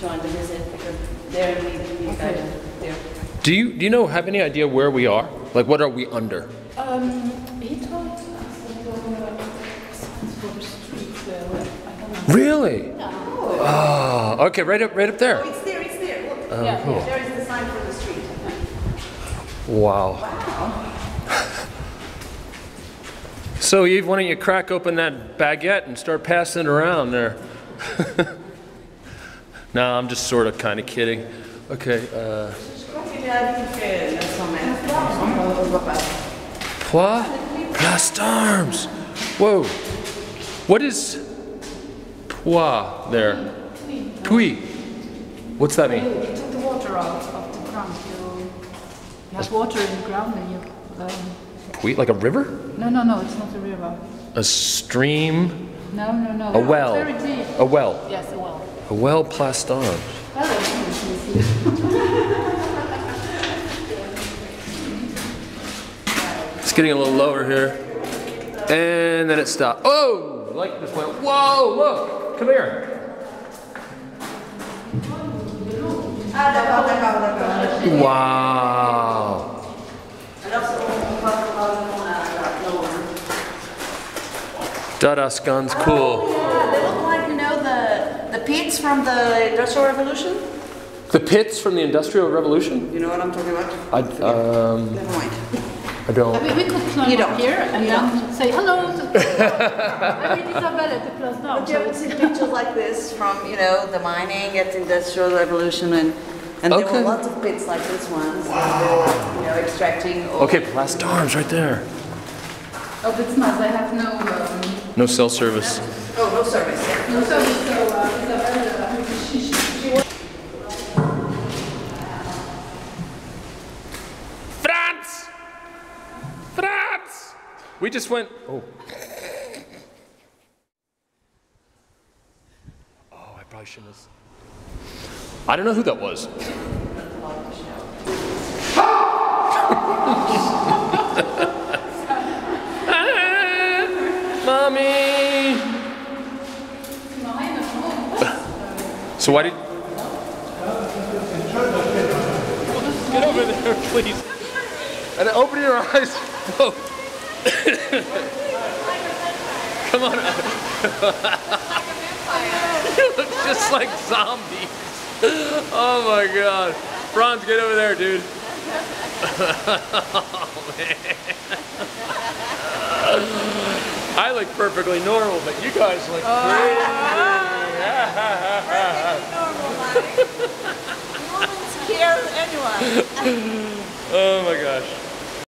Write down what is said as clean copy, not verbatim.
join the visit because there we guided there. Do you have any idea where we are? Like, what are we under? He told us that signs for the street. I don't know. Really? No. Oh, okay, right up there. Oh, it's there. Look. Oh, yeah, cool. there is the sign for the street. Wow. Wow. So Eve, why don't you crack open that baguette and start passing it around there? No, I'm just sort of kind of kidding. Okay. Quoi? Place d'Armes. Whoa. What is pois there? Puy. What's that mean? You took the water out of the ground. You have water in the ground and you... Puy? Like a river? No, it's not a river. A stream? No. A well? It's very deep. A well? Yes, a well. A well Place d'Armes. It's getting a little lower here. And then it stopped. Oh! The light just went, whoa, look! Come here. Wow. Das ganz cool. Yeah, they look like, you know, the pits from the Industrial Revolution. The pits from the Industrial Revolution? You know what I'm talking about? Never mind. I don't. I mean, we could climb up here and then say hello to Isabelle at the Place d'Armes. But you haven't seen pictures like this from, you know, the mining at the Industrial Revolution and there were lots of pits like this one. So they were, you know, extracting oil. Okay, Place d'Armes right there. Oh, that's nice. I have no... No cell service. Oh, no service. Yeah. No service, so Isabelle, she Fränz! We just went... Oh. Oh, I probably shouldn't have... I don't know who that was. Mommy! So why did... Get over there, please. And open your eyes. Whoa. Come on. You look just like zombies. Oh my God. Fränz, get over there, dude. Oh man. I look perfectly normal, but you guys look crazy. Normal, scare anyone. Oh my gosh.